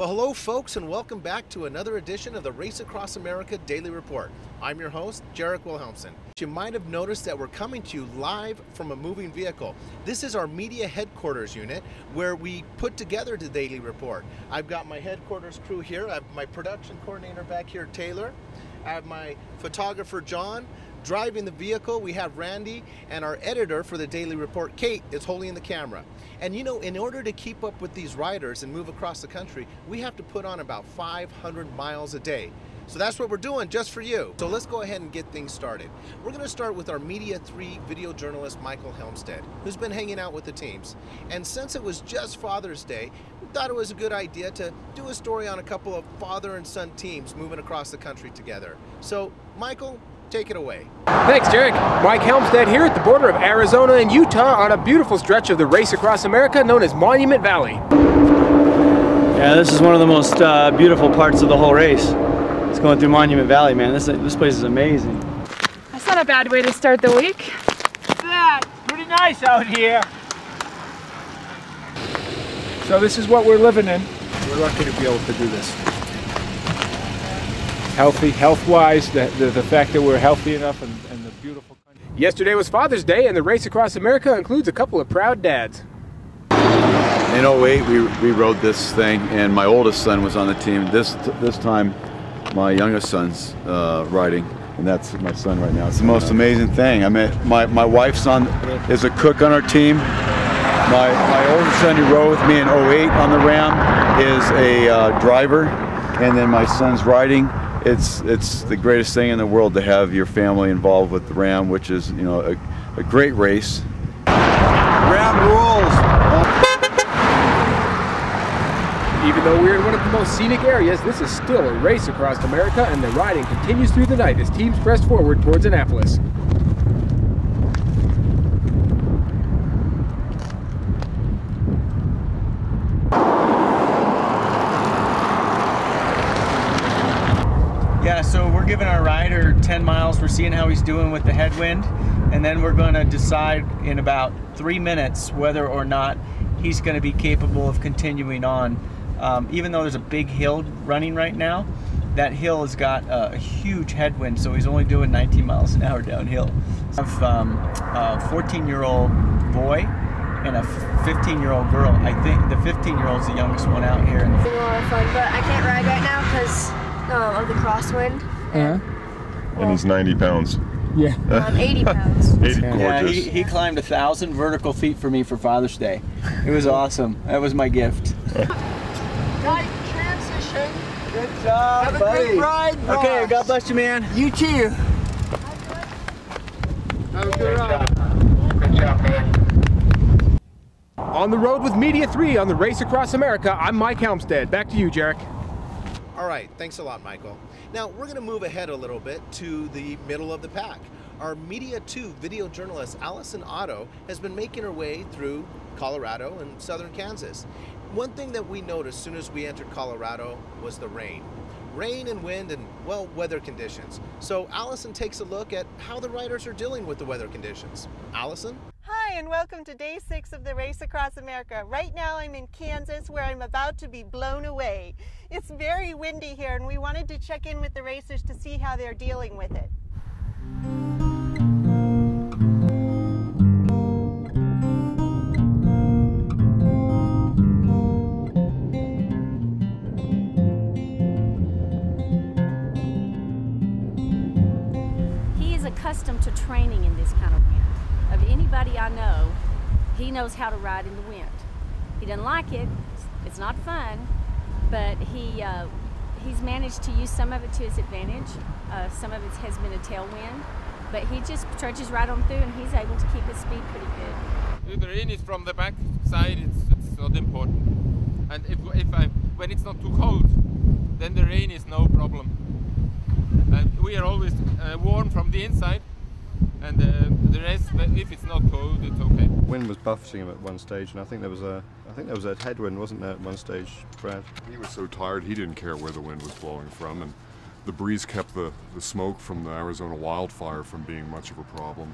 Well, hello folks, and welcome back to another edition of the Race Across America Daily Report. I'm your host, Jarek Wilhelmsen. You might have noticed that we're coming to you live from a moving vehicle. This is our media headquarters unit where we put together the Daily Report. I've got my headquarters crew here. I have my production coordinator back here, Taylor. I have my photographer, John. Driving the vehicle, we have Randy, and our editor for the Daily Report, Kate, is holding the camera. And you know, in order to keep up with these riders and move across the country, we have to put on about 500 miles a day. So that's what we're doing just for you. So let's go ahead and get things started. We're going to start with our Media 3 video journalist, Michael Helmstead, who's been hanging out with the teams. And since it was just Father's Day, we thought it was a good idea to do a story on a couple of father and son teams moving across the country together. So, Michael, take it away. Thanks, Jarek. Mike Helmstead here at the border of Arizona and Utah on a beautiful stretch of the Race Across America known as Monument Valley. Yeah, this is one of the most beautiful parts of the whole race. It's going through Monument Valley, man. This place is amazing. That's not a bad way to start the week. That's pretty nice out here. So this is what we're living in. We're lucky to be able to do this. Health-wise, the fact that we're healthy enough and the beautiful country. Yesterday was Father's Day, and the Race Across America includes a couple of proud dads. In 08, we rode this thing, and my oldest son was on the team. This time, my youngest son's riding, and that's my son right now. It's the most amazing thing. I mean, my wife's son is a cook on our team. My oldest son who rode with me in 08 on the RAAM is a driver, and then my son's riding. It's the greatest thing in the world to have your family involved with the RAAM, which is, you know, a great race. RAAM rules! Even though we're in one of the most scenic areas, this is still a race across America, and the riding continues through the night as teams press forward towards Annapolis. Yeah, so we're giving our rider 10 miles. We're seeing how he's doing with the headwind, and then we're going to decide in about 3 minutes whether or not he's going to be capable of continuing on. Even though there's a big hill running right now, that hill has got a huge headwind, so he's only doing 19 miles an hour downhill. I have a 14-year-old boy and a 15-year-old girl. I think the 15-year-old's the youngest one out here. It's a lot of fun, but I can't ride right now because of the crosswind. And he's 90 pounds. Yeah. 80 pounds. 80, Yeah, gorgeous. he climbed 1,000 vertical feet for me for Father's Day. It was awesome. That was my gift. Tight transition. Good job, Have a buddy. great ride, Ross. Okay, God bless you, man. You too. Have a good ride. Good job, man. On the road with Media 3 on the Race Across America, I'm Mike Helmstead. Back to you, Jarek. All right, thanks a lot, Michael. Now, we're going to move ahead a little bit to the middle of the pack. Our Media 2 video journalist, Allison Otto, has been making her way through Colorado and southern Kansas. One thing that we noticed as soon as we entered Colorado was the rain. Rain and wind and, well, weather conditions. So Allison takes a look at how the riders are dealing with the weather conditions. Allison? Hi, and welcome to day 6 of the Race Across America. Right now I'm in Kansas, where I'm about to be blown away. It's very windy here, and we wanted to check in with the racers to see how they're dealing with it. He is accustomed to training in this kind of wind. Of anybody I know, he knows how to ride in the wind. He doesn't like it, it's not fun, but he's managed to use some of it to his advantage. Some of it has been a tailwind, but he just trudges right on through, and he's able to keep his speed pretty good. If the rain is from the back side, it's not important. And when it's not too cold, then the rain is no problem. And we are always warm from the inside. And the rest, if it's not cold, it's okay. Wind was buffeting him at one stage, and I think there was a headwind, wasn't there, at one stage, Brad? He was so tired he didn't care where the wind was blowing from, and the breeze kept the smoke from the Arizona wildfire from being much of a problem.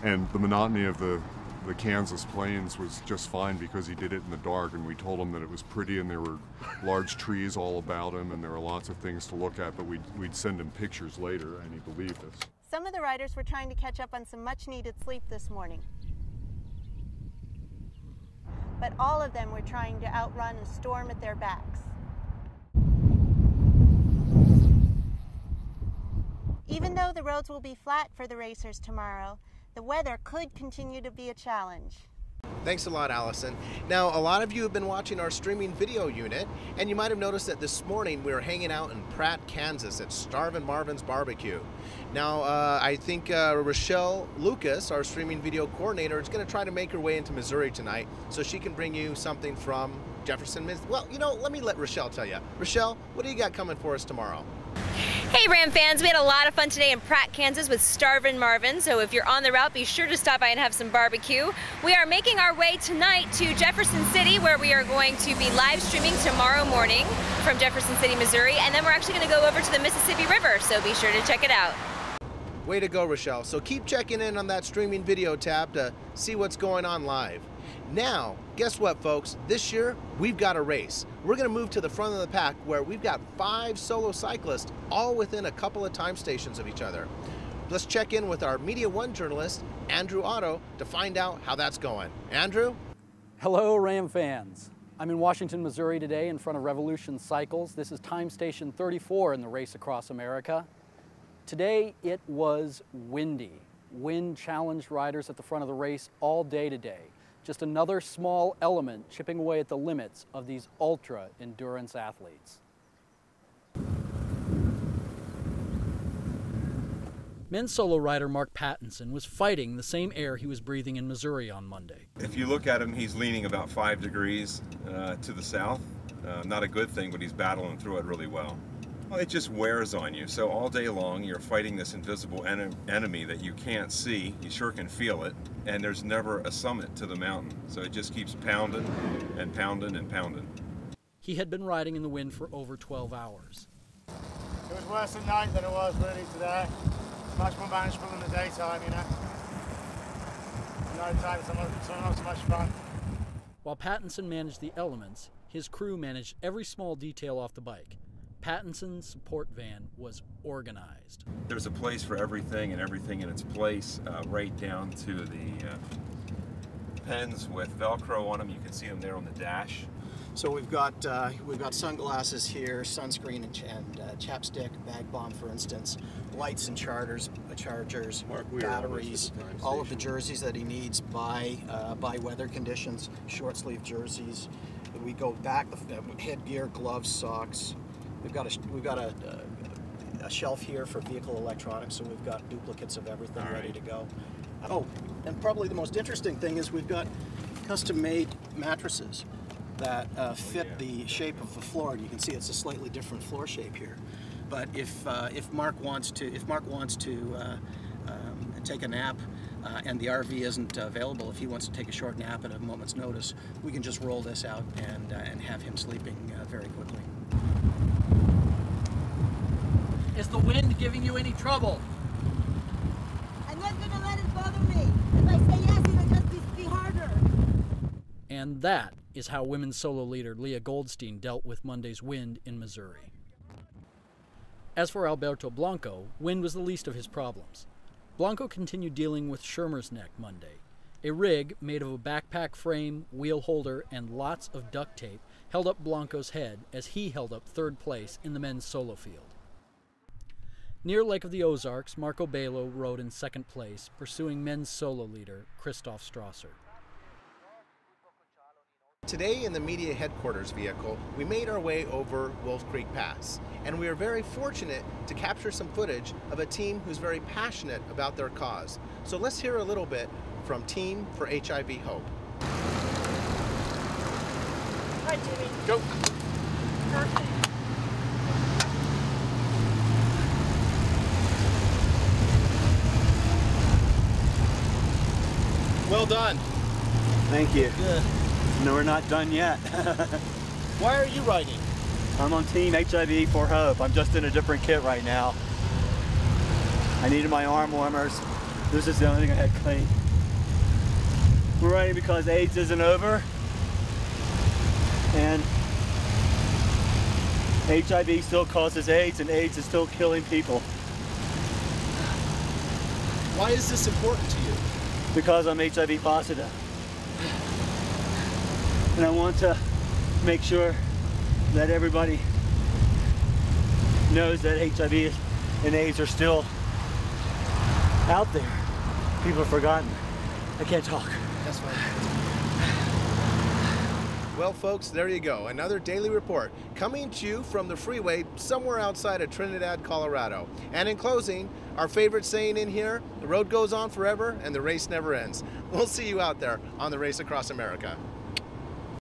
And the monotony of the the Kansas Plains was just fine because he did it in the dark, and we told him that it was pretty and there were large trees all about him and there were lots of things to look at, but we'd send him pictures later, and he believed us. Some of the riders were trying to catch up on some much-needed sleep this morning. But all of them were trying to outrun a storm at their backs. Even though the roads will be flat for the racers tomorrow, the weather could continue to be a challenge. Thanks a lot, Allison. Now, a lot of you have been watching our streaming video unit, and you might have noticed that this morning we were hanging out in Pratt, Kansas at Starvin' Marvin's Barbecue. Now, I think Rochelle Lucas, our streaming video coordinator, is going to try to make her way into Missouri tonight so she can bring you something from Jefferson, Missouri. Well, you know, let me let Rochelle tell you. Rochelle, what do you got coming for us tomorrow? Hey RAAM fans, we had a lot of fun today in Pratt, Kansas with Starvin' Marvin, so if you're on the route, be sure to stop by and have some barbecue. We are making our way tonight to Jefferson City, where we are going to be live streaming tomorrow morning from Jefferson City, Missouri, and then we're actually going to go over to the Mississippi River, so be sure to check it out. Way to go, Rochelle. So keep checking in on that streaming video tab to see what's going on live. Now, guess what, folks? This year, we've got a race. We're going to move to the front of the pack where we've got 5 solo cyclists all within a couple of time stations of each other. Let's check in with our Media One journalist, Andrew Otto, to find out how that's going. Andrew? Hello, RAAM fans. I'm in Washington, Missouri today in front of Revolution Cycles. This is time station 34 in the Race Across America. Today, it was windy. Wind challenged riders at the front of the race all day today. Just another small element chipping away at the limits of these ultra-endurance athletes. Men's solo rider Mark Pattinson was fighting the same air he was breathing in Missouri on Monday. If you look at him, he's leaning about 5 degrees to the south. Not a good thing, but he's battling through it really well. Well, it just wears on you. So all day long, you're fighting this invisible enemy that you can't see. You sure can feel it. And there's never a summit to the mountain. So it just keeps pounding and pounding and pounding. He had been riding in the wind for over 12 hours. It was worse at night than it was really today. It's much more manageable in the daytime, you know. At night time, it's not so much fun. While Pattinson managed the elements, his crew managed every small detail off the bike. Pattinson's support van was organized. There's a place for everything and everything in its place, right down to the pens with Velcro on them. You can see them there on the dash. So we've got sunglasses here, sunscreen and chapstick, bag bomb for instance, lights and chargers, batteries, all of the jerseys that he needs by weather conditions, short sleeve jerseys. We go back, headgear, gloves, socks. We've got a shelf here for vehicle electronics, so we've got duplicates of everything ready to go. Oh, and probably the most interesting thing is we've got custom-made mattresses that fit the shape of the floor. And you can see it's a slightly different floor shape here. But if Mark wants to take a nap and the RV isn't available, if he wants to take a short nap at a moment's notice, we can just roll this out and have him sleeping very quickly. Is the wind giving you any trouble? I'm not going to let it bother me. If I say yes, it'll just be harder. And that is how women's solo leader Leah Goldstein dealt with Monday's wind in Missouri. As for Alberto Blanco, wind was the least of his problems. Blanco continued dealing with Schirmer's neck Monday. A rig made of a backpack frame, wheel holder, and lots of duct tape held up Blanco's head as he held up third place in the men's solo field. Near Lake of the Ozarks, Marco Bello rode in second place, pursuing men's solo leader Christoph Strasser. Today in the media headquarters vehicle, we made our way over Wolf Creek Pass, and we are very fortunate to capture some footage of a team who's very passionate about their cause. So let's hear a little bit from Team for HIV Hope. Hi, Jimmy. Go. Well done. Thank you. Good. No, we're not done yet. Why are you riding? I'm on Team HIV for Hope. I'm just in a different kit right now. I needed my arm warmers. This is the only thing I had clean. We're running because AIDS isn't over, and HIV still causes AIDS, and AIDS is still killing people. Why is this important to you? Because I'm HIV positive. And I want to make sure that everybody knows that HIV and AIDS are still out there. People have forgotten. I can't talk. That's fine. Well, folks, there you go. Another daily report coming to you from the freeway somewhere outside of Trinidad, Colorado. And in closing, our favorite saying in here, the road goes on forever and the race never ends. We'll see you out there on the Race Across America.